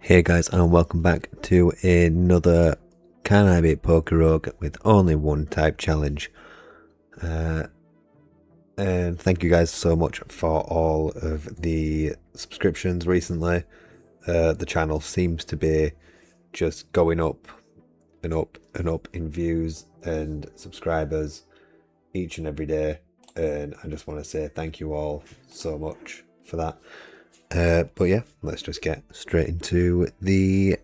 Hey guys, and welcome back to another Can I Beat PokeRogue with only one type challenge. And thank you guys so much for all of the subscriptions recently. The channel seems to be just going up and up and up in views and subscribers each and every day, and I just want to say thank you all so much for that. But yeah, let's just get straight into the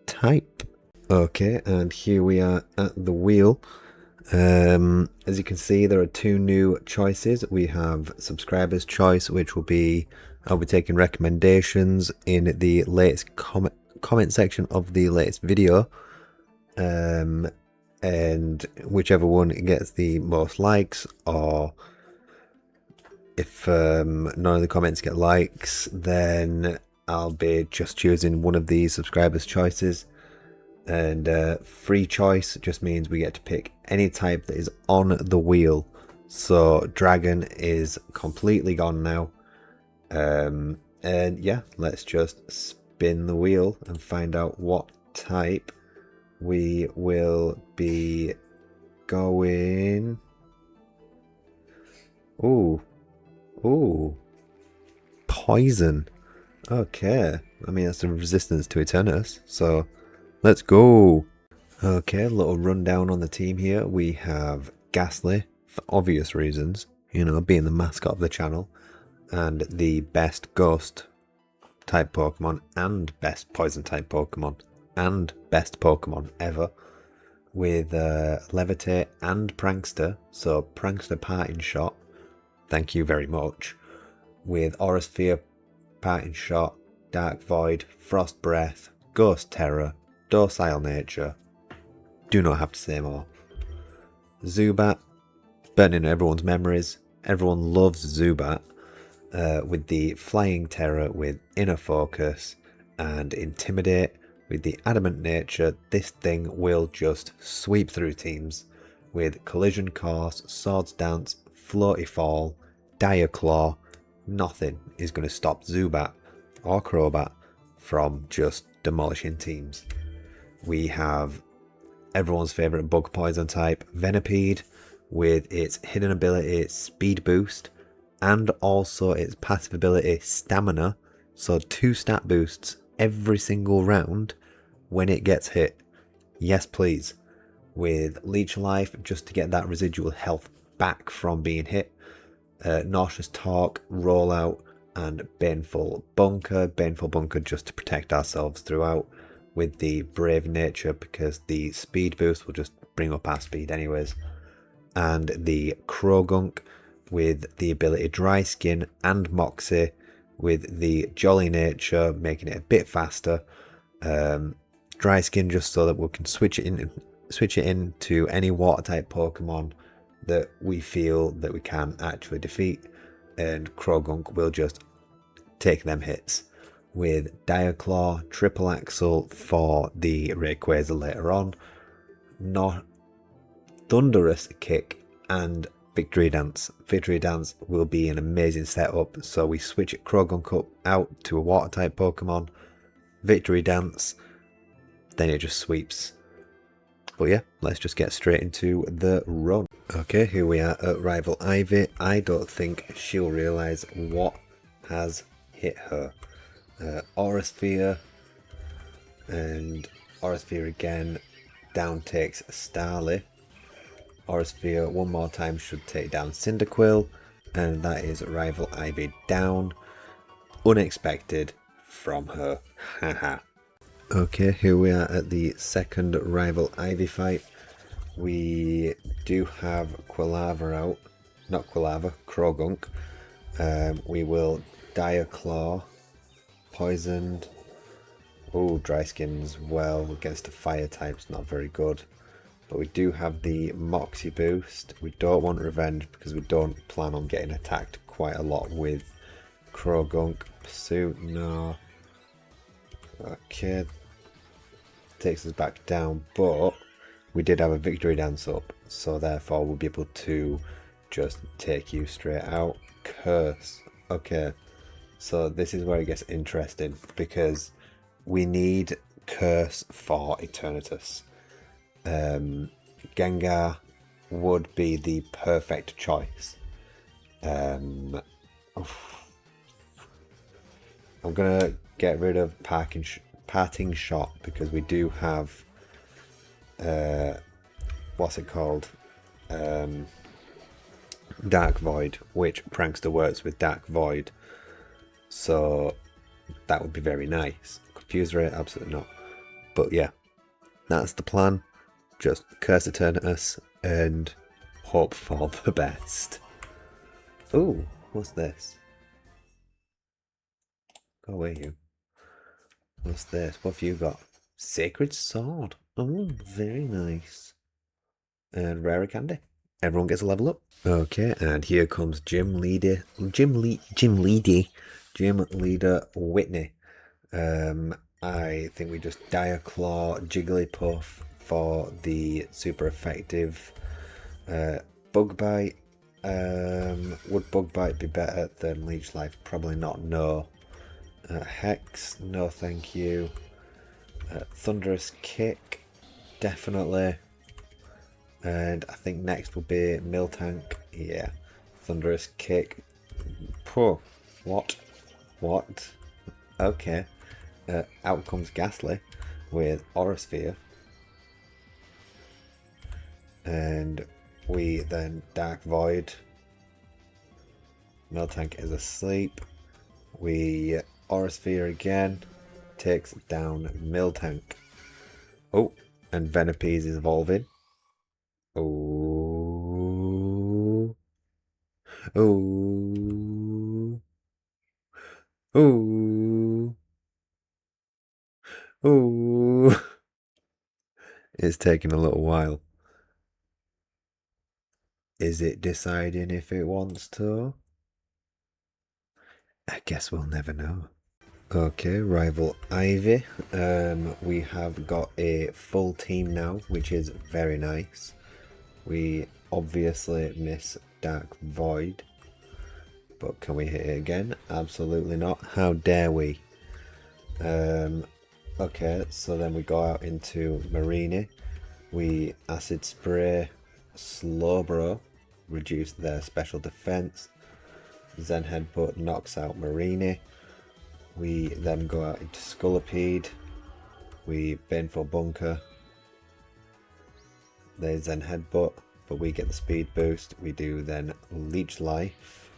type. Okay, and here we are at the wheel. As you can see, there are two new choices. We have subscribers choice, which will be, I'll be taking recommendations in the latest comment section of the latest video. And whichever one gets the most likes, or if none of the comments get likes, then I'll be just choosing one of these subscribers choices. And free choice just means we get to pick any type that is on the wheel. So dragon is completely gone now. And yeah, let's just spin the wheel and find out what type we will be going. Ooh, poison. Okay, I mean that's a resistance to Eternus, so let's go. Okay, a little rundown on the team here. We have Ghastly, for obvious reasons, you know, being the mascot of the channel, and the best ghost type Pokemon, and best poison type Pokemon, and best Pokemon ever, with Levitate and Prankster, so Prankster Parting Shot, thank you very much, with Aura Sphere, Parting Shot, Dark Void, Frost Breath, Ghost Terror, Docile Nature, do not have to say more. Zubat, burning everyone's memories, everyone loves Zubat, with the Flying Terror with Inner Focus, and Intimidate with the Adamant Nature. This thing will just sweep through teams with Collision Course, Swords Dance, Floaty Fall, Dire Claw. Nothing is going to stop Zubat or Crobat from just demolishing teams. We have everyone's favourite bug poison type, Venipede, with its hidden ability Speed Boost, and also its passive ability Stamina, so 2 stat boosts every single round when it gets hit. Yes please. With Leech Life, just to get that residual health back from being hit. Nauseous Talk, Rollout, and Baneful Bunker. Baneful Bunker just to protect ourselves throughout, with the Brave Nature because the speed boost will just bring up our speed anyways. And the Krogunk with the ability Dry Skin and Moxie, with the Jolly Nature making it a bit faster. Dry Skin just so that we can switch it in to any water type Pokemon that we feel that we can actually defeat, and Krogunk will just take them hits, with Dire Claw, Triple Axle for the Rayquaza later on, Thunderous Kick, and Victory Dance. Victory Dance will be an amazing setup, so we switch Krogunk out to a water type Pokemon, Victory Dance, then it just sweeps. But yeah, let's just get straight into the run. Okay, here we are at Rival Ivy. I don't think she'll realise what has hit her. Aura Sphere, and Aura Sphere again, down takes Starly. Aura Sphere one more time should take down Cyndaquil, and that is Rival Ivy down. Unexpected from her, haha. Okay, here we are at the second Rival Ivy fight. We do have Quilava out, not Quilava, Krogunk. We will Dire Claw, Poisoned. Oh, Dry Skin as well against the fire types, not very good. But we do have the Moxie boost. We don't want Revenge because we don't plan on getting attacked quite a lot with Krogunk. Pursuit, no. Okay, takes us back down, but we did have a Victory Dance up, so therefore we'll be able to just take you straight out. Curse. Okay, so this is where it gets interesting, because we need Curse for Eternatus. Gengar would be the perfect choice. I'm gonna get rid of Parting Shot because we do have what's it called? Dark Void, which Prankster works with Dark Void, so that would be very nice. Confuse rate, absolutely not. But yeah, that's the plan. Just Curse Eternatus and hope for the best. Ooh, what's this? Go away, you. What's this? What have you got? Sacred Sword. Oh, very nice. And Rare Candy. Everyone gets a level up. Okay, and here comes Gym Leader Whitney. I think we just Dire Claw Jigglypuff for the super effective Bug Bite. Would Bug Bite be better than Leech Life? Probably not, no. Hex, no thank you. Thunderous Kick, definitely. And I think next will be Miltank. Yeah. Thunderous Kick. Poor. What? Okay. Out comes Ghastly with Aura Sphere. And we then Dark Void. Miltank is asleep. We Aura Sphere again. Takes down Miltank. Oh, and Venipede is evolving. Oh. Oh. Oh. Oh. It's taking a little while. Is it deciding if it wants to? I guess we'll never know. Okay, rival Ivy. We have got a full team now, which is very nice. We obviously miss Dark Void. But can we hit it again? Absolutely not. How dare we? Okay, so then we go out into Marini. We Acid Spray, Slowbro, reduce their special defense. Zen Headbutt knocks out Marini. We then go out into Scolipede. We Baneful Bunker. They Zen Headbutt, but we get the speed boost. We do then Leech Life.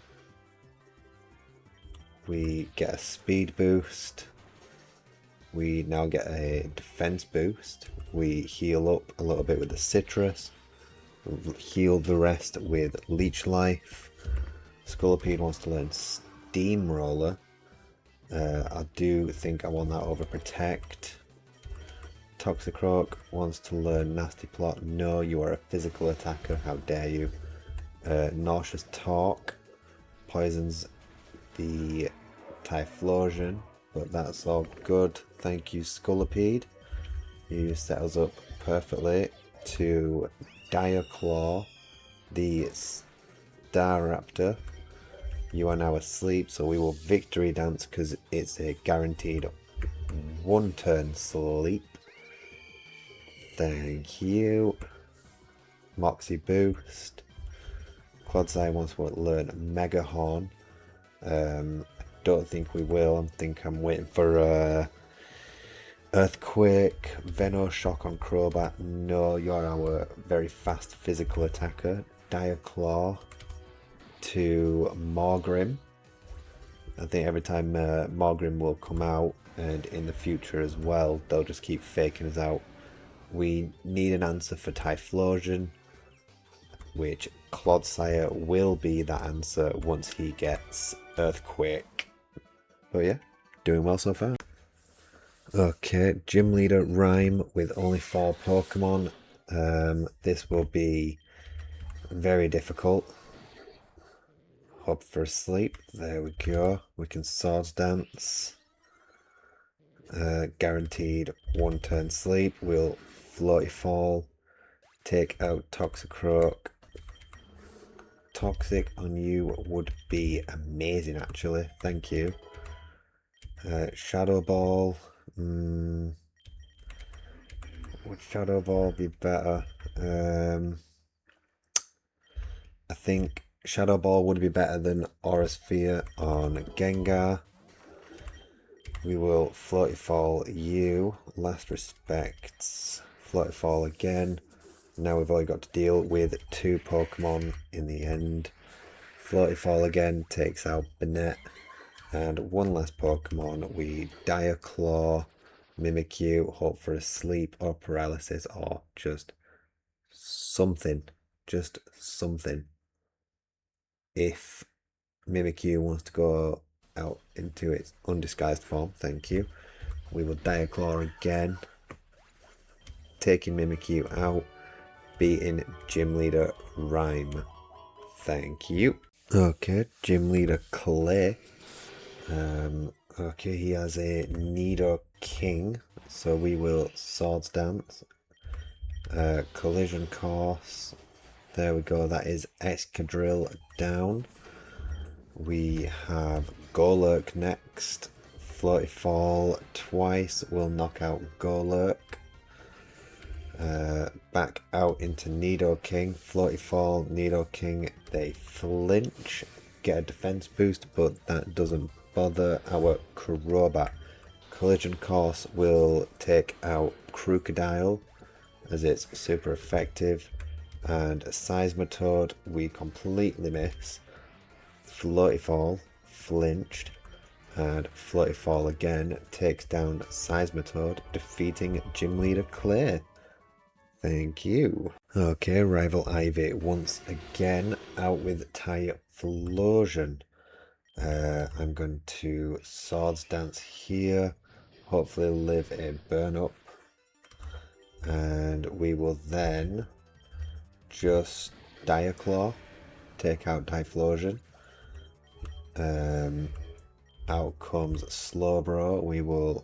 We get a speed boost. We now get a defense boost. We heal up a little bit with the citrus. Heal the rest with Leech Life. Scolipede wants to learn Steamroller. I do think I want that over Protect. Toxicroak wants to learn Nasty Plot. No, you are a physical attacker. How dare you? Nauseous Talk poisons the Typhlosion, but that's all good. Thank you, Scolipede. You set us up perfectly to Dire Claw the Staraptor. You are now asleep, so we will Victory Dance because it's a guaranteed one turn sleep. Thank you. Moxie Boost. Quadsai wants to learn Mega Horn. I don't think we will. I'm waiting for Earthquake, Venoshock on Crobat. No, you're our very fast physical attacker. Dire Claw to Morgrim. I think every time Morgrim will come out, and in the future as well, they'll just keep faking us out. We need an answer for Typhlosion, which Clodsire will be that answer once he gets Earthquake. But yeah, doing well so far. Okay, Gym Leader Rhyme with only 4 Pokemon. This will be very difficult. Hope for sleep. There we go. We can Swords Dance. Guaranteed 1 turn sleep. We'll Floaty Fall. Take out Toxicroak. Toxic on you would be amazing actually. Thank you. Shadow Ball. Would Shadow Ball be better? I think Shadow Ball would be better than Aura Sphere on Gengar. We will Floaty Fall you. Last respects. Floaty Fall again. Now we've only got to deal with 2 Pokemon in the end. Floaty Fall again takes out Banette. And one last Pokemon. We Dire Claw, Mimikyu, hope for a sleep or paralysis or just something. Just something. If Mimikyu wants to go out into its undisguised form, thank you. We will Dire Claw again, taking Mimikyu out, beating Gym Leader Rhyme. Thank you. Okay, Gym Leader Clay. Okay, he has a Nidoking, so we will Swords Dance. Collision Course. There we go, that is Excadrill down. We have Golurk next. Floaty Fall twice will knock out Golurk. Back out into Nidoking. Floaty Fall, Nidoking, they flinch. Get a defense boost, but that doesn't bother our Crobat. Collision Course will take out Crocodile as it's super effective. And Seismitoad we completely miss. Floaty Fall flinched, and Floaty Fall again takes down Seismitoad, defeating Gym Leader Clay. Thank you. Okay, Rival Ivy once again out with Typhlosion. I'm going to Swords Dance here, hopefully live a burn up, and we will then just Dire Claw, take out Typhlosion. Out comes Slowbro. We will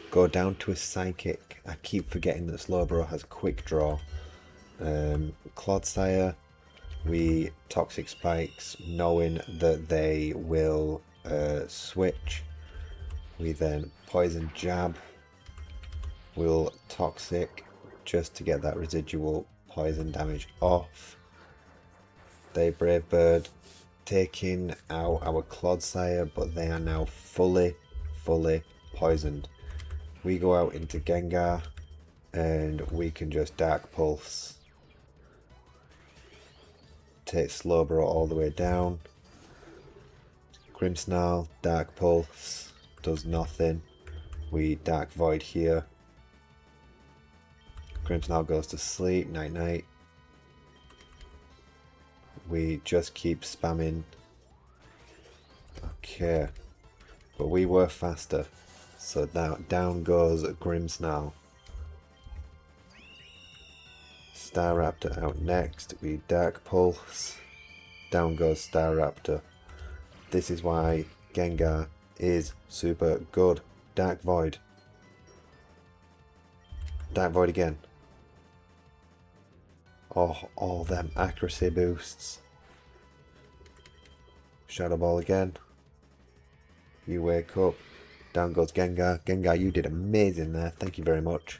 go down to a Psychic. I keep forgetting that Slowbro has Quick Draw. Clodsire, we Toxic Spikes, knowing that they will switch. We then Poison Jab. We'll Toxic just to get that residual poison damage off. They Brave Bird, taking out our Clodsire, but they are now fully poisoned. We go out into Gengar and we can just Dark Pulse. Take Slowbro all the way down. Grimmsnarl, Dark Pulse, does nothing. We Dark Void here. Grimmsnarl goes to sleep, night night. We just keep spamming. Okay. But we were faster. So now down goes Grimmsnarl. Staraptor out next. We Dark Pulse. Down goes Staraptor. This is why Gengar is super good. Dark Void. Dark Void again. Oh, all them accuracy boosts. Shadow Ball again. You wake up. Down goes Gengar. Gengar, you did amazing there. Thank you very much.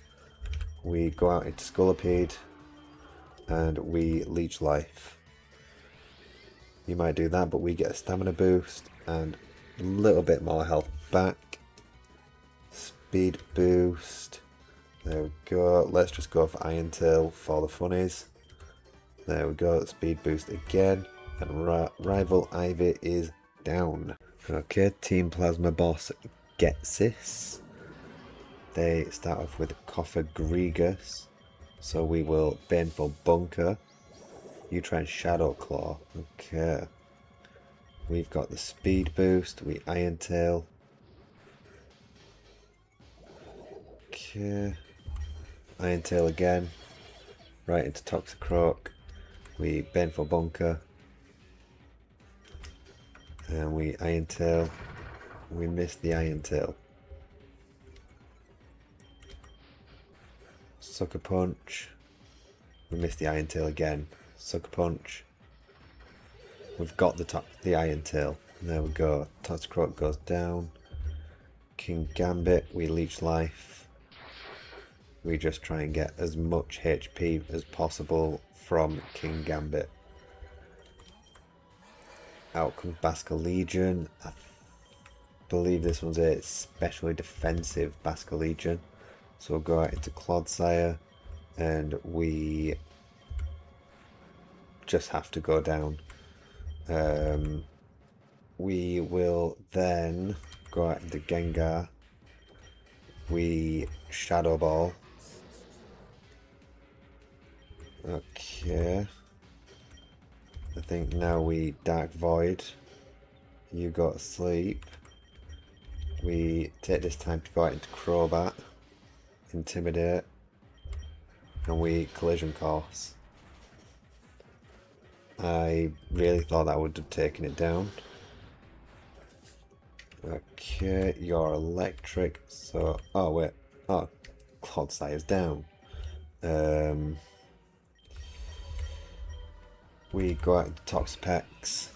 We go out into Scolipede. And we Leech Life. You might do that, but we get a stamina boost. And a little bit more health back. Speed boost. There we go. Let's just go for Iron Tail for the funnies. There we go, speed boost again, and Rival Ivy is down. Okay, Team Plasma Boss gets this. They start off with Cofagrigus, so we will Baneful Bunker. You try and Shadow Claw. Okay. We've got the speed boost, we Iron Tail. Okay. Iron Tail again. Right into Toxicroak. We Baneful Bunker. And we Iron Tail. We missed the Iron Tail. Sucker Punch. We missed the Iron Tail again. Sucker Punch. We've got the Iron Tail. There we go. Toxicroak goes down. King Gambit, we leech life. We just try and get as much HP as possible from King Gambit. Out comes Basca Legion. I believe this one's a especially defensive Basca Legion. So we'll go out into Clodsire and we just have to go down. We will then go out into Gengar. We Shadow Ball. Okay. I think now we Dark Void. You go to sleep. We take this time to go out into Crobat. Intimidate. And we Collision Course. I really thought that would have taken it down. Okay, you're electric, so... Oh, wait. Oh, Clodsire's down. We go out into Toxapex.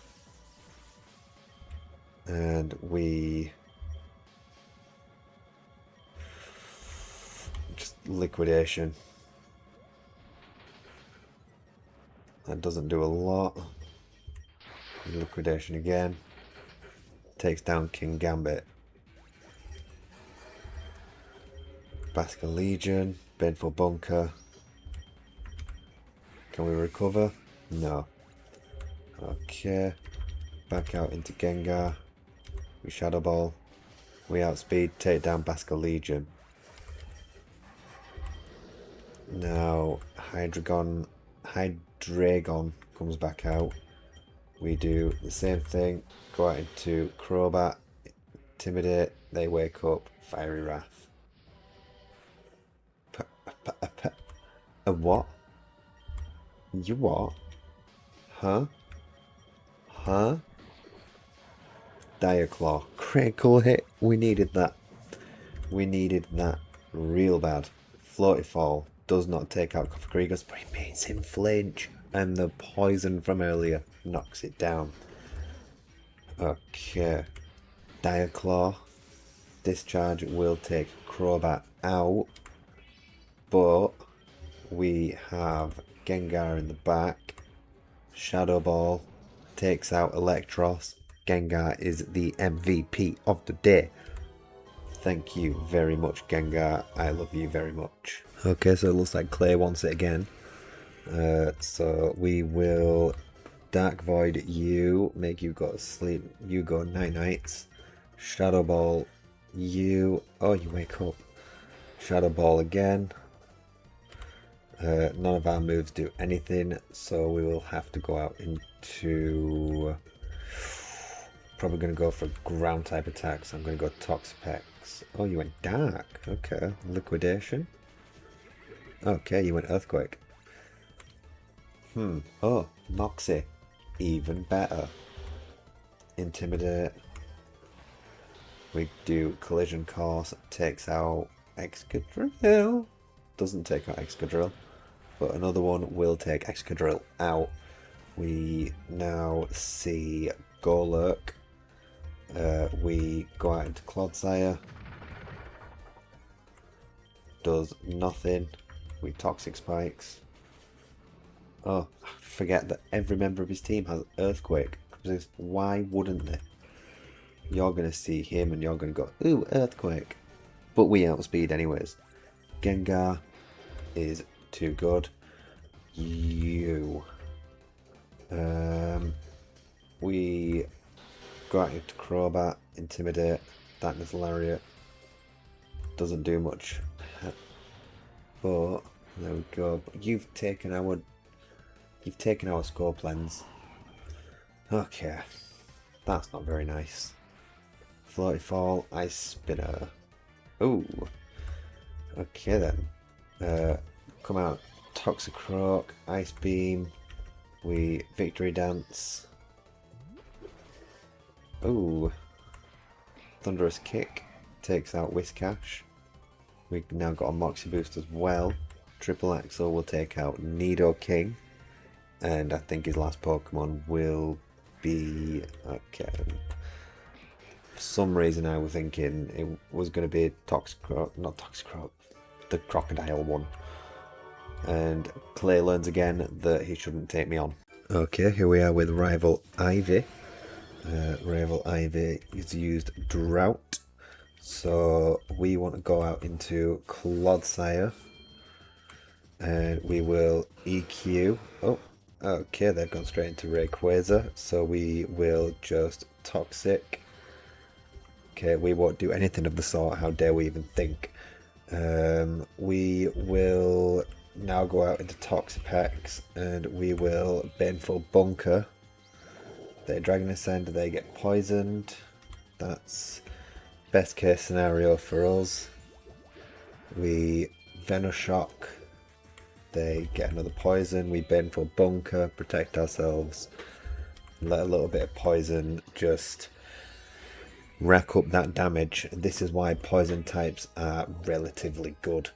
And we... just Liquidation. That doesn't do a lot. Liquidation again. Takes down King Gambit. Basca Legion. Baneful Bunker. Can we recover? No. Okay. Back out into Gengar. We Shadow Ball. We outspeed. Take down Basca Legion. Now Hydreigon comes back out. We do the same thing. Go out into Crobat. Intimidate. They wake up. Fiery Wrath. A what? You what? Huh? Huh? Diaclaw. Critical hit. We needed that. We needed that real bad. Floaty Fall does not take out PokeRogue, but it makes him flinch. And the poison from earlier knocks it down. Okay. Diaclaw. Discharge will take Crobat out. But we have Gengar in the back. Shadow Ball takes out Electros. Gengar is the MVP of the day. Thank you very much, Gengar. I love you very much. Okay, so it looks like Clay wants it again. So we will Dark Void you, make you go to sleep. You go night nights. Shadow Ball you. Oh, you wake up. Shadow Ball again. None of our moves do anything, so we will have to go out into... Probably going to go for ground type attacks. I'm going to go Toxapex. Oh, you went Dark. Okay. Liquidation. Okay, you went Earthquake. Oh, Moxie. Even better. Intimidate. We do Collision Course. Takes out Excadrill. Doesn't take out Excadrill. But another one will take Excadrill out. We now see Golurk. We go out into Clodsire. Does nothing. We Toxic Spikes. Oh, I forget that every member of his team has Earthquake. Why wouldn't they? You're going to see him and you're going to go, ooh, Earthquake. But we outspeed anyways. Gengar is too good. You. We go out into Crobat, Intimidate, Darkness Lariat. Doesn't do much. But there we go. But you've taken our scope lens. Okay. That's not very nice. Floaty Fall, Ice Spinner. Ooh. Okay then. Come out. Toxicroak, Ice Beam. We Victory Dance. Ooh. Thunderous Kick. Takes out Whiscash. We've now got a Moxie Boost as well. Triple Axel will take out Nidoking. And I think his last Pokemon will be... Okay. For some reason I was thinking it was going to be Toxicroak, not Toxicroak, the crocodile one. And Clay learns again that he shouldn't take me on. Okay, here we are with Rival Ivy. Rival Ivy is used Drought. So we want to go out into Clodsire. And we will EQ. Oh, okay, they've gone straight into Rayquaza. So we will just Toxic. Okay, we won't do anything of the sort. How dare we even think? We will now go out into Toxapex and we will Baneful Bunker. They Dragon Ascend, they get poisoned. That's best case scenario for us. We Venoshock. They get another poison. We Baneful Bunker, protect ourselves. Let a little bit of poison just rack up that damage. This is why poison types are relatively good.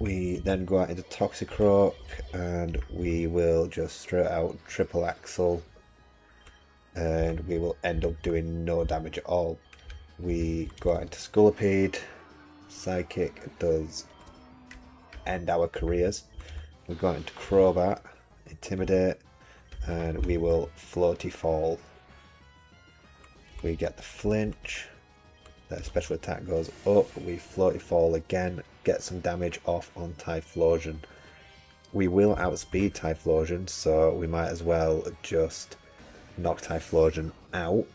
We then go out into Toxicroak and we will just straight out triple axle and we will end up doing no damage at all. We go out into Scolipede. Psychic does end our careers. We go out into Crobat, Intimidate, and we will Floaty Fall. We get the flinch, their special attack goes up, we Floaty Fall again, get some damage off on Typhlosion. We will outspeed Typhlosion, so we might as well just knock Typhlosion out,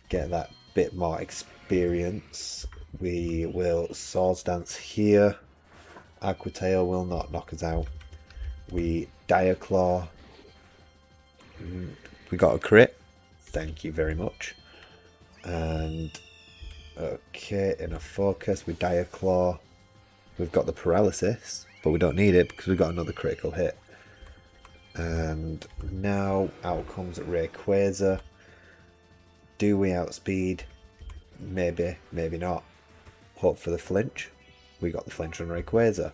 get that bit more experience. We will Swords Dance here, Aqua Tail will not knock us out. We Diaclaw, we got a crit. Thank you very much. And okay, in a focus, we Diaclaw. We've got the paralysis, but we don't need it because we've got another critical hit. And now out comes Rayquaza. Do we outspeed? Maybe, maybe not. Hope for the flinch. We got the flinch on Rayquaza.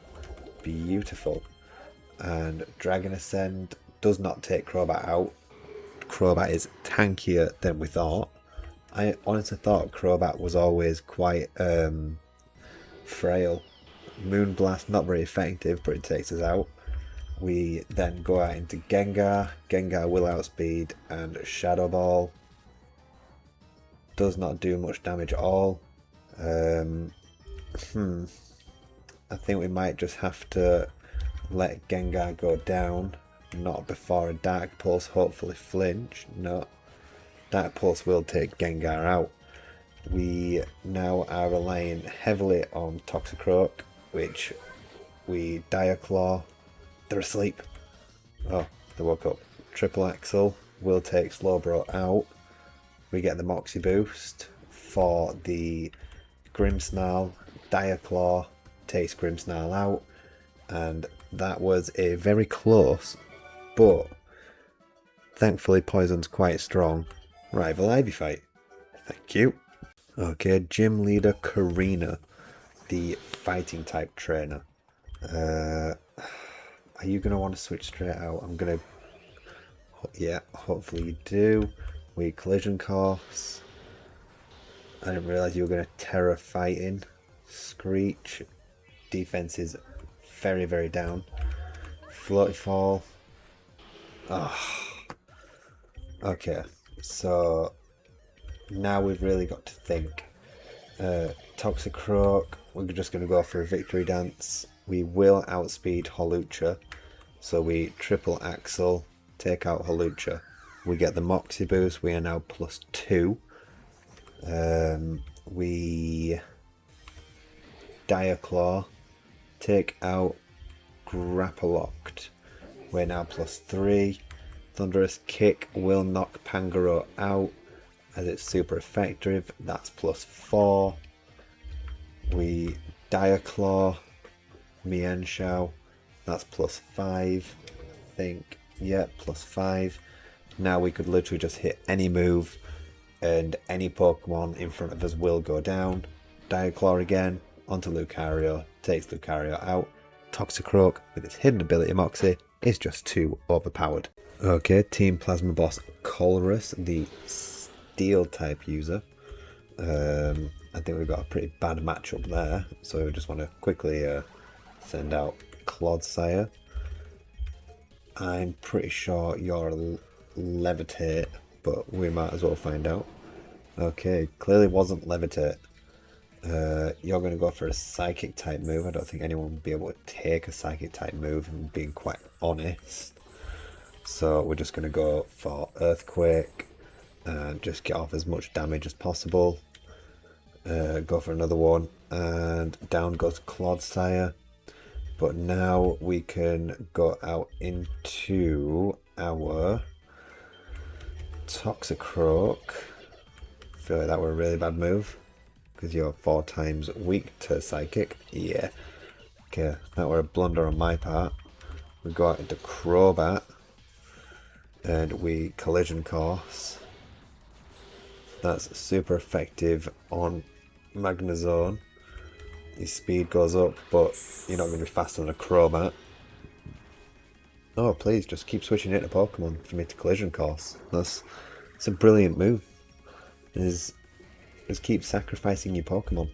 Beautiful. And Dragon Ascend does not take Crobat out. Crobat is tankier than we thought. I honestly thought Crobat was always quite frail. Moonblast, not very effective, but it takes us out. We then go out into Gengar. Gengar will outspeed, and Shadow Ball does not do much damage at all. I think we might just have to let Gengar go down. Not before a Dark Pulse, hopefully flinch. No. Dark Pulse will take Gengar out. We now are relying heavily on Toxicroak, which we Diaclaw. They're asleep. Oh, they woke up. Triple Axle will take Slowbro out. We get the Moxie boost for the Grimmsnarl. Diaclaw takes Grimmsnarl out. And that was a very close, but thankfully Poison's quite strong. Rival Ivy fight. Thank you. Okay, Gym Leader Karina, the fighting type trainer. Are you going to want to switch straight out? I'm going to... Yeah, hopefully you do. We Collision Course. I didn't realise you were going to Terra Fighting. Screech. Defense is very, very down. Floaty Fall. Oh. Okay, so now we've really got to think. Toxicroak, we're just going to go for a victory dance. We will outspeed Holucha, so we triple axle, take out Holucha. We get the Moxie boost, we are now +2. We Diaclaw, take out Grappalocked. We're now +3. Thunderous Kick will knock Pangoro out as it's super effective. That's +4. We Diaclaw, Mienshao. That's +5. I think. Yeah, +5. Now we could literally just hit any move and any Pokemon in front of us will go down. Diaclaw again onto Lucario. Takes Lucario out. Toxicroak with its hidden ability Moxie is just too overpowered. Okay, Team Plasma Boss Colress, the Steel type user. I think we've got a pretty bad matchup there, so we just want to quickly send out Clodsire. I'm pretty sure you're a Levitate, but we might as well find out. Okay, clearly wasn't Levitate. You're going to go for a Psychic type move. I don't think anyone would be able to take a Psychic type move, and being quite honest. So we're just going to go for Earthquake and just get off as much damage as possible. Go for another one, and down goes Clodsire. But now we can go out into our PokeRogue. I feel like that were a really bad move, because you're 4 times weak to Psychic. Yeah. Okay, that were a blunder on my part. We go out into Crobat, and we Collision Course. That's super effective on Magnezone. Your speed goes up, but you're not going to be faster than a Crobat. Oh, please, just keep switching it to Pokemon for me to Collision Course. It's a brilliant move. Just keep sacrificing your Pokemon.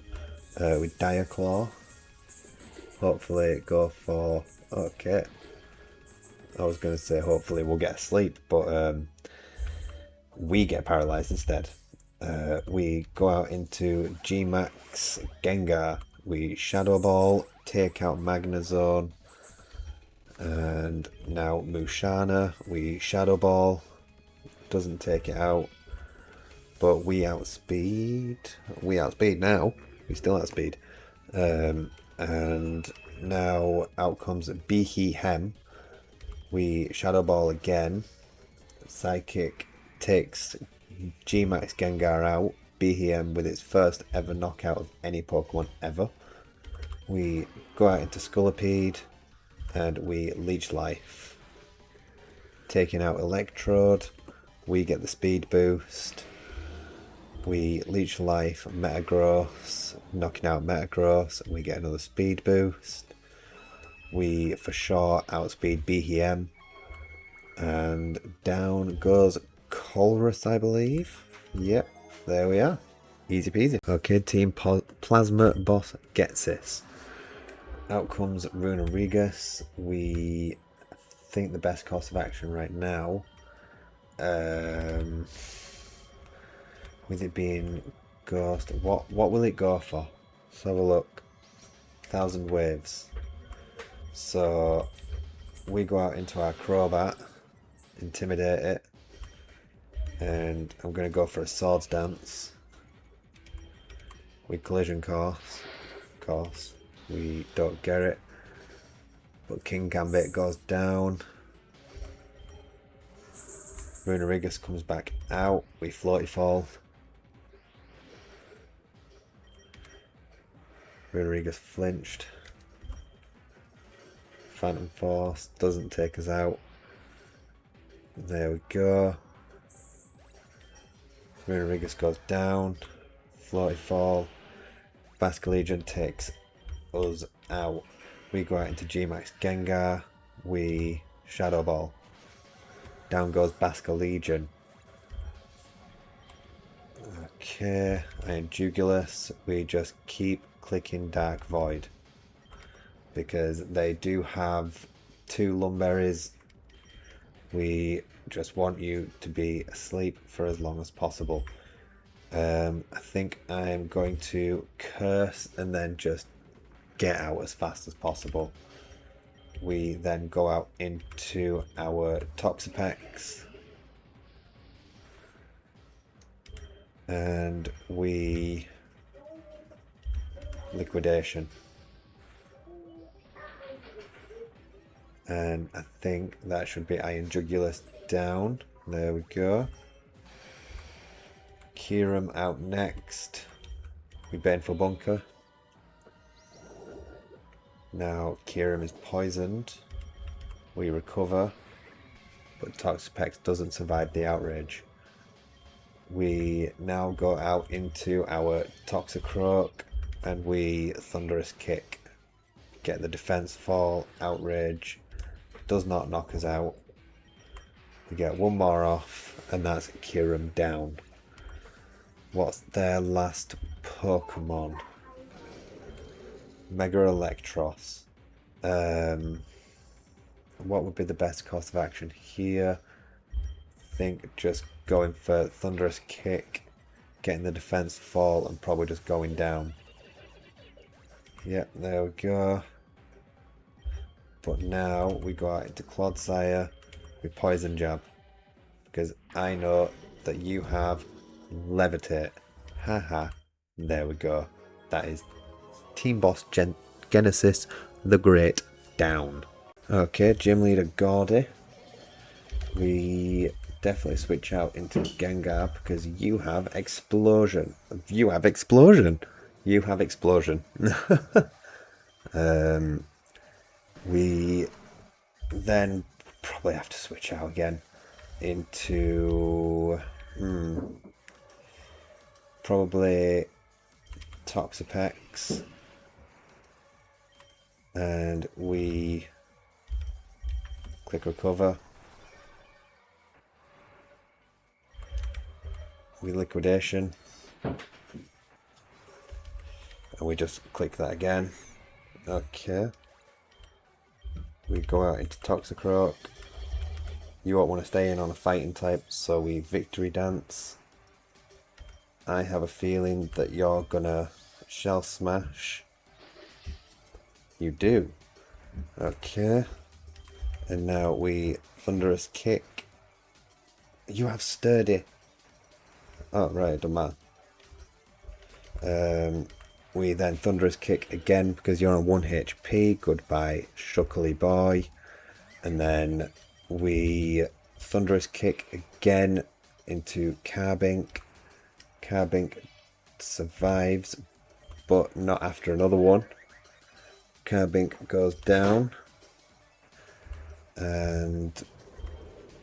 With Dire Claw. Hopefully go for... Okay. I was going to say hopefully we'll get a sleep, but we get paralyzed instead. We go out into G-Max Gengar. We Shadow Ball, take out Magnezone, and now Mushana. We Shadow Ball, doesn't take it out, but we outspeed. We outspeed now. We still outspeed. And now out comes Behem. We Shadow Ball again. Psychic takes G-Max Gengar out. Behem with its first ever knockout of any Pokemon ever. We go out into Scolipede and we Leech Life. Taking out Electrode, we get the speed boost. We Leech Life Metagross, knocking out Metagross, and we get another speed boost. We for sure outspeed Behem. And down goes Colress, I believe. Yep, there we are. Easy peasy. Okay, Team Plasma Boss gets this. Out comes Runerigus. We think the best course of action right now, with it being Ghost, what will it go for? Let's have a look. 1,000 Waves. So we go out into our Crobat, intimidate it, and I'm going to go for a Swords Dance. We Collision Course. We don't get it, but King Gambit goes down. Runerigus comes back out. We Floaty Fall. Runerigus flinched. Phantom Force doesn't take us out. There we go. Runerigus goes down. Floaty Fall. Basculegion takes us out. We go out into G-Max Gengar. We Shadow Ball. Down goes Basculegion. Okay, and Jugulus. We just keep clicking Dark Void, because they do have 2 Lumberries. We just want you to be asleep for as long as possible. I think I'm going to Curse and then just get out as fast as possible. We then go out into our Toxapex. And we Liquidation. And I think that should be Iron Jugulus down. There we go. Kyurem out next. We Baneful Bunker. Now Kyurem is poisoned. We recover, but Toxapex doesn't survive the outrage. We now go out into our PokeRogue and we Thunderous Kick. Get the defense fall, outrage, does not knock us out. We get one more off, and that's Kyurem down. What's their last Pokemon? Mega Electros. What would be the best course of action here? I think just going for Thunderous Kick, getting the defense fall, and probably just going down. Yep, there we go. But now we go out into Clodsire with Poison Jab. Because I know that you have Levitate. Haha. There we go. That is Team Boss Genesis the Great down. Okay, Gym Leader Gordy. We definitely switch out into Gengar because you have Explosion. You have Explosion. You have Explosion. We then probably have to switch out again into probably Toxapex, and we click recover. We liquidation, and we just click that again. Okay. We go out into PokeRogue. You won't want to stay in on a fighting type, so we Victory Dance. I have a feeling that you're gonna Shell Smash. You do. Okay. And now we Thunderous Kick. You have Sturdy. Oh, right, it doesn't matter. We then Thunderous Kick again because you're on 1 HP. Goodbye, Shuckly Boy. And then we Thunderous Kick again into Carbink. Carbink survives, but not after another one. Carbink goes down. And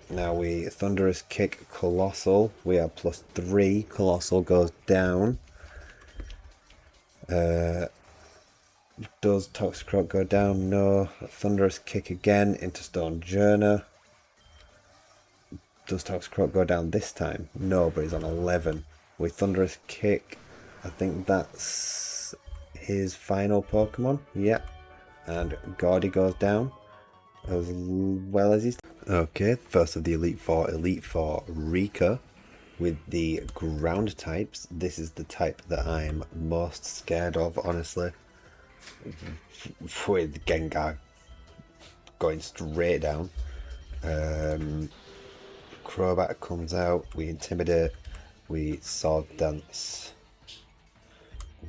now we Thunderous Kick Colossal. We are +3. Colossal goes down. Does PokeRogue go down? No. Thunderous Kick again into Stonejourner. Does PokeRogue go down this time? No, but he's on 11. With Thunderous Kick, I think that's his final Pokemon. Yep. And Gordy goes down as well as he's... Okay, first of the Elite Four Rika. With the ground types, this is the type that I'm most scared of, honestly. With Gengar going straight down. Crobat comes out, we Intimidate, we Sword Dance.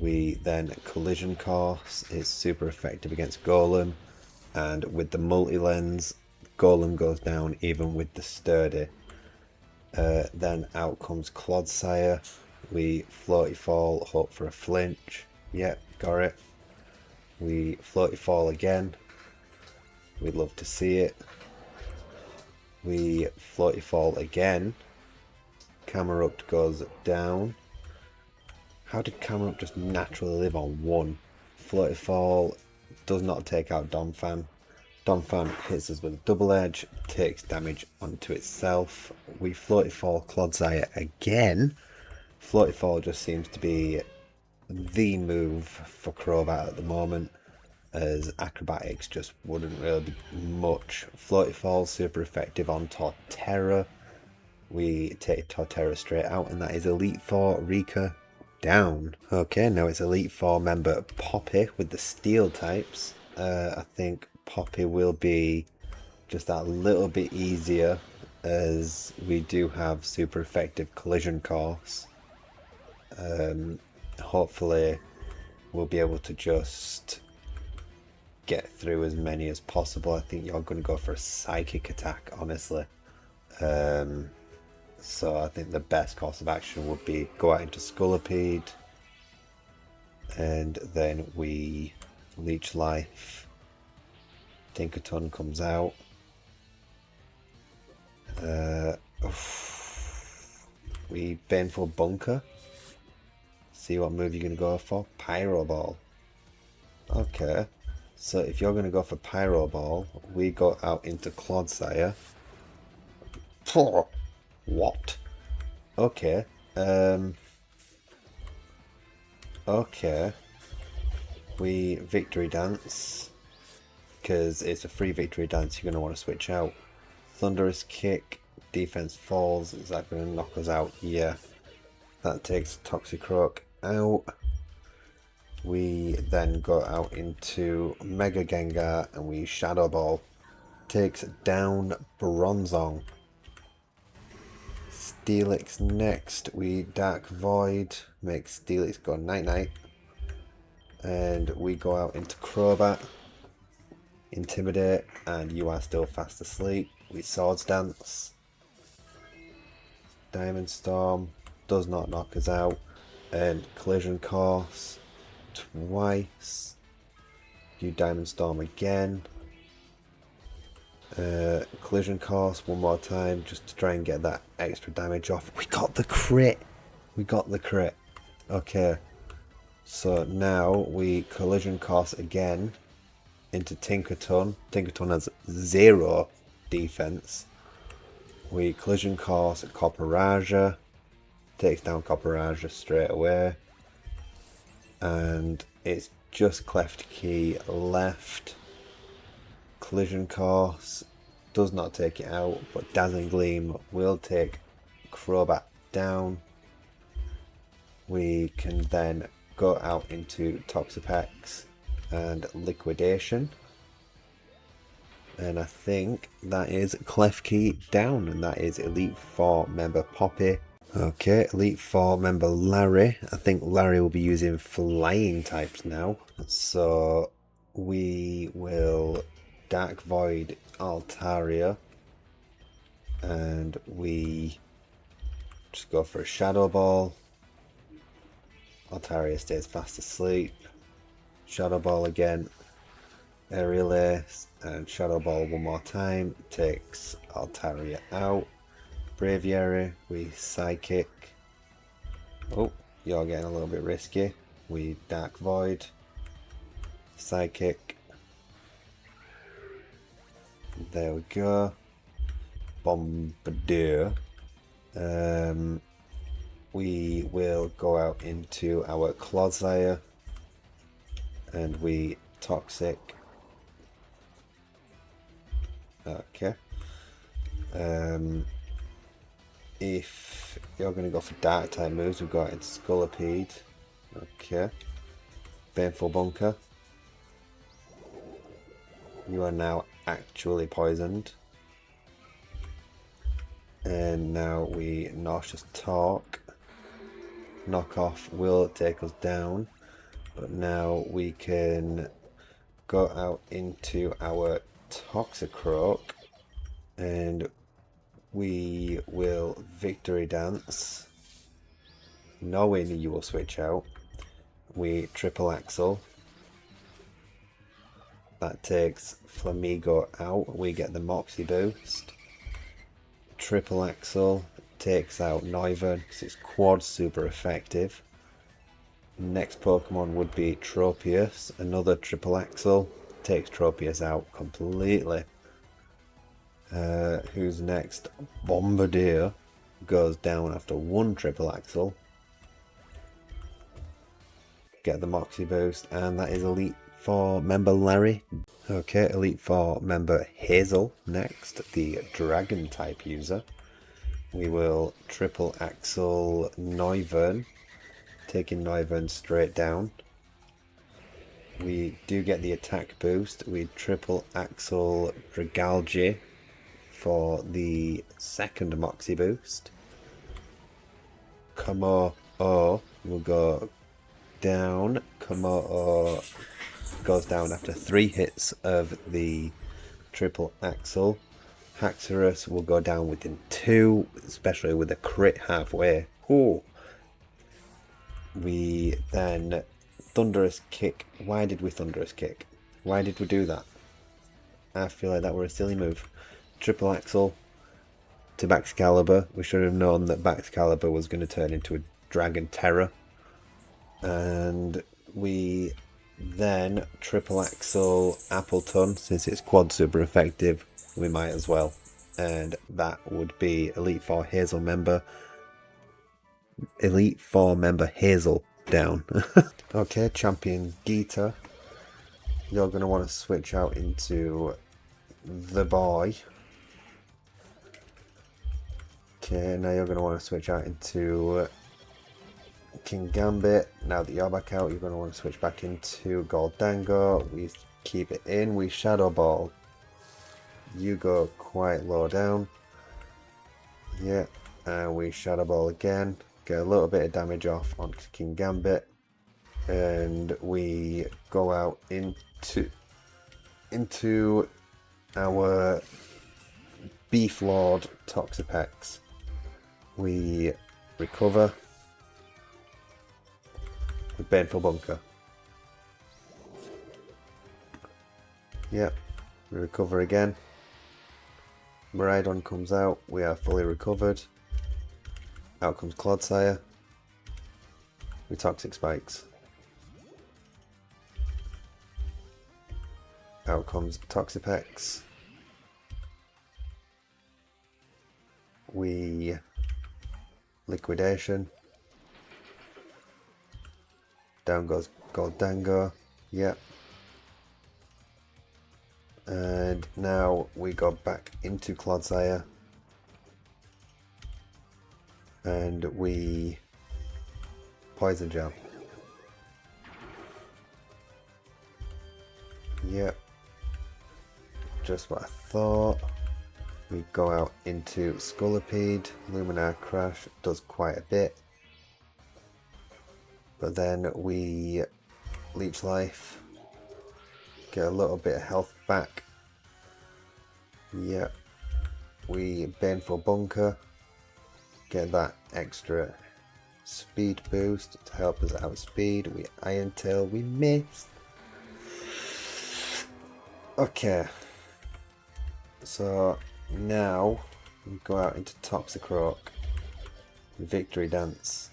We then Collision Course, it's super effective against Golem. And with the Multi-Lens, Golem goes down even with the Sturdy. Then out comes Clodsire. We Floaty Fall, hope for a flinch. Yep, got it. We Floaty Fall again. We'd love to see it. We Floaty Fall again. Camerupt goes down. How did Camerupt just naturally live on 1? Floaty Fall does not take out Donphan. Donphan hits us with a double edge, takes damage onto itself. We Floaty Fall Clodsire again. Floaty Fall just seems to be the move for Crobat at the moment, as Acrobatics just wouldn't really be much. Floaty Fall super effective on Torterra. We take Torterra straight out, and that is Elite Four Rika down. Okay, now it's Elite Four member Poppy with the Steel types. I think Poppy will be just that little bit easier, as we do have super effective Collision Course. Hopefully we'll be able to just get through as many as possible. I think you're going to go for a Psychic attack, honestly. So I think the best course of action would be go out into Scolipede, and then we Leech Life. Tinkaton comes out. We Baneful Bunker. See what move you're going to go for. Pyro Ball. Okay. So if you're going to go for Pyro Ball, we go out into Clodsire. What? Okay. Okay. We victory dance. Because it's a free victory dance, you're going to want to switch out. Thunderous kick. Defense falls. Is that going to knock us out? Yeah. That takes PokeRogue out. We then go out into Mega Gengar and we Shadow Ball. Takes down Bronzong. Steelix next. We Dark Void. Makes Steelix go night night. And we go out into Crobat. Intimidate. And you are still fast asleep. We Swords Dance. Diamond Storm. Does not knock us out. And Collision Course. Twice. You Diamond Storm again. Collision Course one more time just to try and get that extra damage off. We got the crit. We got the crit. Okay. So now we Collision Course again into Tinkerton. Tinkerton has 0 defense. We Collision Course PokeRogue. Takes down PokeRogue straight away. And it's just Cleft Key left. Collision Course does not take it out, but Dazzling Gleam will take Crobat down. We can then go out into Toxapex and Liquidation. And I think that is Cleft Key down, and that is Elite 4 member Poppy. Okay, Elite 4 member Larry. I think Larry will be using flying types now. So we will Dark Void Altaria. And we just go for a Shadow Ball. Altaria stays fast asleep. Shadow Ball again. Aerial Ace. And Shadow Ball one more time. Takes Altaria out. Braviary, we Psychic. Oh, you're getting a little bit risky. We Dark Void. Psychic. There we go. Bombardier. We will go out into our Clodsire. And we Toxic. Okay. If you're going to go for Dark type moves, we've got in Scolipede. Okay. Baneful Bunker. You are now actually poisoned. And now we Nauseous Talk. Knockoff will take us down. But now we can go out into our PokeRogue. And we will Victory Dance, knowing you will switch out. We Triple Axel. That takes Flamigo out. We get the Moxie boost. Triple Axel takes out Noivern because it's quad super effective. Next Pokemon would be Tropius. Another Triple Axel takes Tropius out completely. Who's next? Bombardier goes down after one Triple Axel. Get the Moxie boost, and that is Elite 4 member Larry. Okay, Elite 4 member Hazel next, the Dragon type user. We will Triple Axel Noivern, taking Noivern straight down. We do get the attack boost. We Triple Axel Dragalge for the second Moxie boost. Komo-o will go down. Komo-o goes down after 3 hits of the Triple Axel. Haxorus will go down within 2, especially with a crit halfway. Ooh. We then Thunderous Kick. Why did we Thunderous Kick? Why did we do that? I feel like that were a silly move. Triple Axel to Baxcalibur. We should have known that Baxcalibur was going to turn into a Dragon Terror. And we then Triple Axel Appleton, since it's quad super effective, we might as well. And that would be Elite 4 Hazel member. Elite 4 member Hazel. down. Okay, champion Geeta. You're going to want to switch out into the boy. Okay, now you're going to want to switch out into King Gambit. Now that you're back out, you're going to want to switch back into Goldango. We keep it in. We Shadow Ball. You go quite low down. Yeah, and we Shadow Ball again. Get a little bit of damage off on King Gambit. And we go out into our Beef Lord Toxapex. We recover with Baneful Bunker. Yep, we recover again. Miraidon comes out, we are fully recovered. Out comes Clodsire with Toxic Spikes. Out comes Toxapex. We Liquidation. Down goes Goldango. Yep. And now we go back into Clodsire. And we Poison Jab. Yep. Just what I thought. We go out into Scolipede. Luminar Crash does quite a bit. But then we Leech Life. Get a little bit of health back. Yep. We Baneful Bunker. Get that extra speed boost to help us outspeed. We Iron Tail. We miss. Okay. So now we go out into Toxicroak. Victory Dance.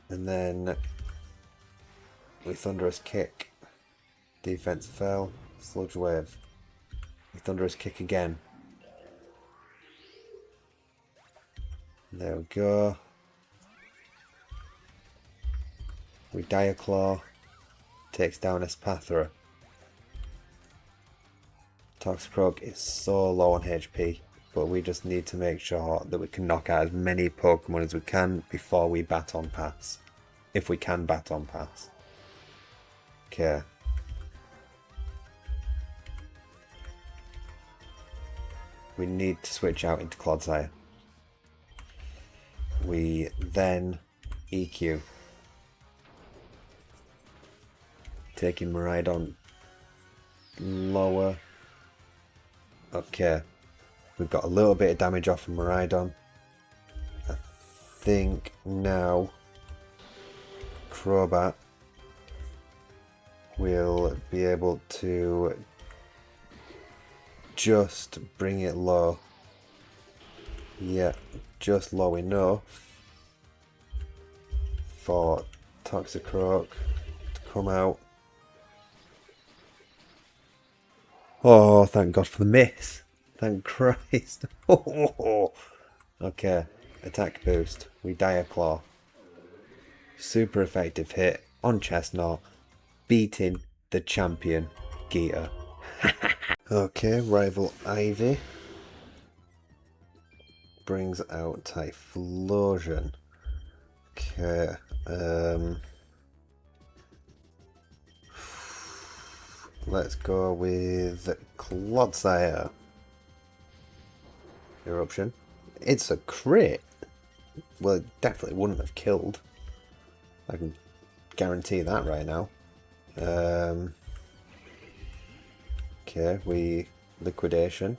And then we Thunderous Kick. Defense fell. Sludge Wave. We Thunderous Kick again. There we go. We Dire Claw. Takes down Espathra. Toxicroak is so low on HP, but we just need to make sure that we can knock out as many Pokemon as we can before we Baton Pass. If we can Baton Pass. Okay. We need to switch out into Clodsire. We then EQ. Taking Miraidon lower. Okay. We've got a little bit of damage off of Miraidon. I think now Crobat will be able to just bring it low. Yeah, just low enough for Toxicroak to come out. Oh, thank God for the miss. Thank Christ. Okay, attack boost. We Dire Claw. Super effective hit on Chestnut, beating the champion Geeta. Okay, rival Ivy brings out Typhlosion. Okay, let's go with Clodsire. Eruption. It's a crit. Well, it definitely wouldn't have killed. I can guarantee that right now. Okay, we Liquidation.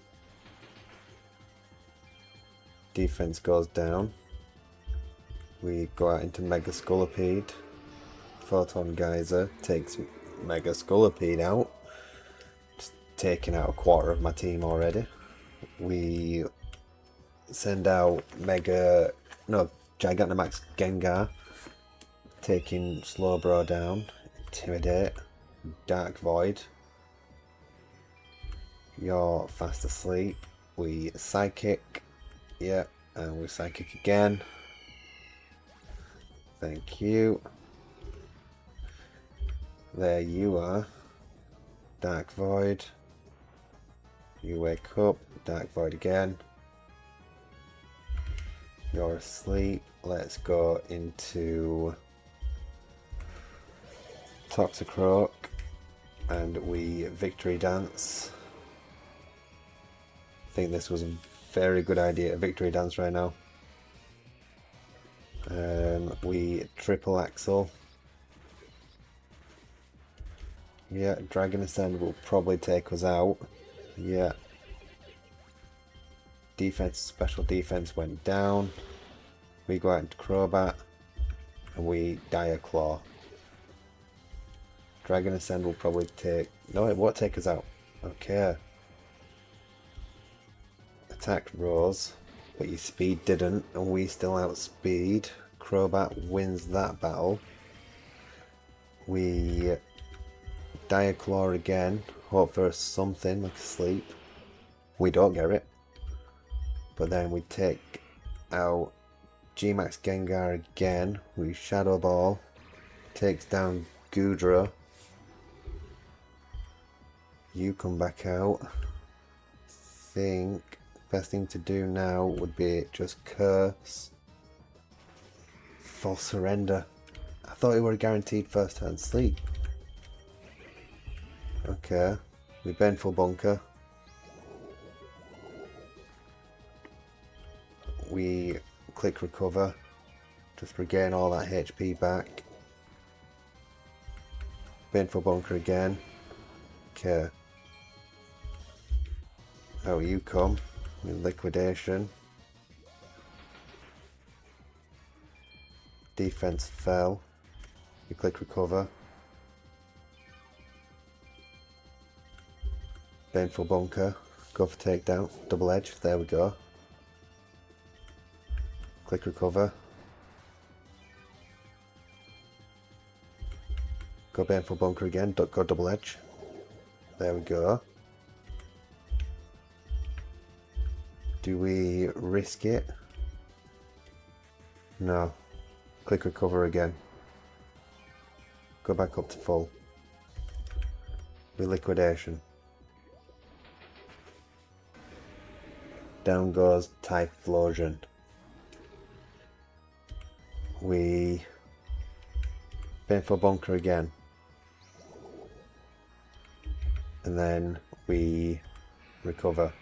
Defense goes down. We go out into Mega Scolipede. Photon Geyser takes Mega Scolipede out. Just taking out a quarter of my team already. We send out Gigantamax Gengar. Taking Slowbro down. Intimidate. Dark Void. You're fast asleep. We Psychic. Yeah, and we Psychic again. Thank you. There you are. Dark Void. You wake up. Dark Void again. You're asleep. Let's go into PokeRogue and we victory dance. I think this was a very good idea, a victory dance right now. We triple axle. Yeah, Dragon Ascend will probably take us out. Yeah. Defense, special defense went down. We go out into Crobat and we Dire Claw. Dragon Ascend will probably take... No, it won't take us out. Okay. Attack rose, but your speed didn't, and we still outspeed. Crobat wins that battle. We Dire Claw again, hope for something like a sleep. We don't get it. But then we take out G-Max Gengar again. We Shadow Ball. Takes down Goodra. You come back out. Think best thing to do now would be just curse. Full surrender. I thought it were a guaranteed first turn sleep. Okay. We bend full bunker. We click recover. Just regain all that HP back. Bend full bunker again. Okay. Oh, you come with liquidation. Defense fell. You click recover. Baneful bunker. Go for takedown. Double edge. There we go. Click recover. Go baneful bunker again. Go double edge. There we go. Do we risk it? No. Click recover again. Go back up to full. With liquidation. Down goes Typhlosion. We Baneful bunker again. And then we recover.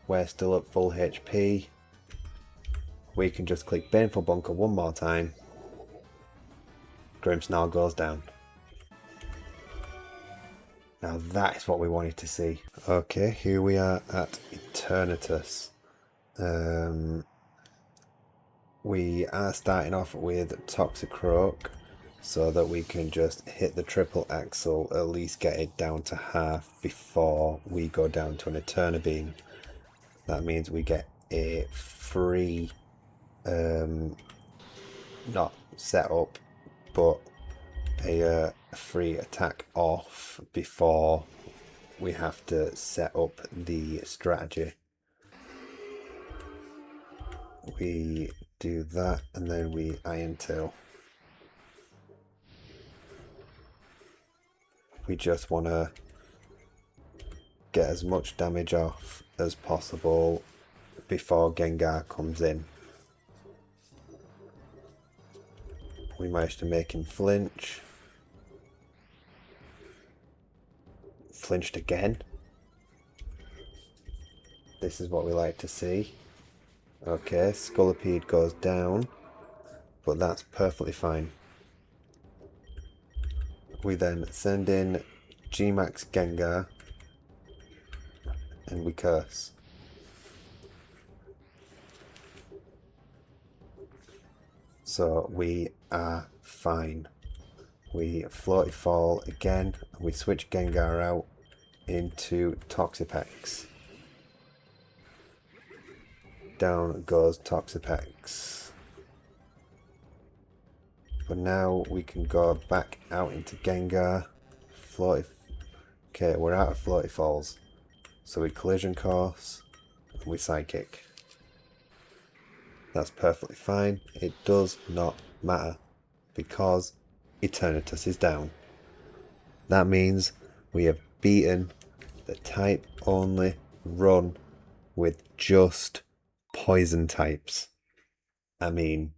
We're still at full HP. We can just click Baneful bunker one more time. Grimmsnarl goes down. Now that is what we wanted to see. Okay, here we are at Eternatus. We are starting off with PokeRogue so that we can just hit the triple axle, at least get it down to half before we go down to an Eternabeam. That means we get a free, not setup, but a free attack off before we have to set up the strategy. We do that and then we Iron Tail. We just want to get as much damage off as possible before Gengar comes in. We managed to make him flinch. Flinched again. This is what we like to see. Okay, Scolipede goes down, but that's perfectly fine. We then send in G-Max Gengar and we curse. So we are fine. We Floaty Fall again, and we switch Gengar out into Toxapex. Down goes Toxapex. But now we can go back out into Gengar. Okay, we're out of Floaty Falls. So we Collision Course, and we Psychic. That's perfectly fine. It does not matter because Eternatus is down. That means we have beaten the type only run with just poison types. I mean,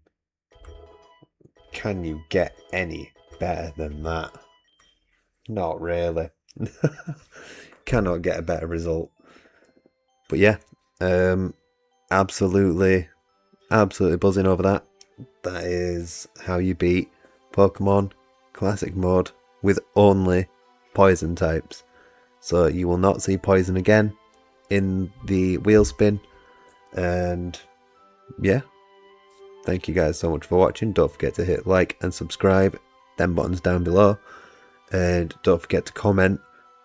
can you get any better than that? Not really. Cannot get a better result. But yeah, absolutely buzzing over that. That is how you beat Pokemon Classic Mode with only poison types. So you will not see poison again in the wheel spin. And yeah, thank you guys so much for watching. Don't forget to hit like and subscribe, them buttons down below. And don't forget to comment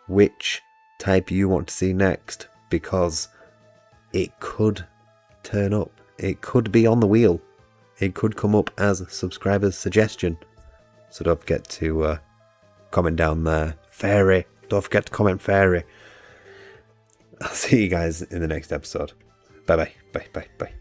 which type you want to see next, because it could turn up. It could be on the wheel. It could come up as a subscriber's suggestion. So don't forget to comment down there. Fairy. Don't forget to comment Fairy. I'll see you guys in the next episode. Bye bye. Bye bye bye.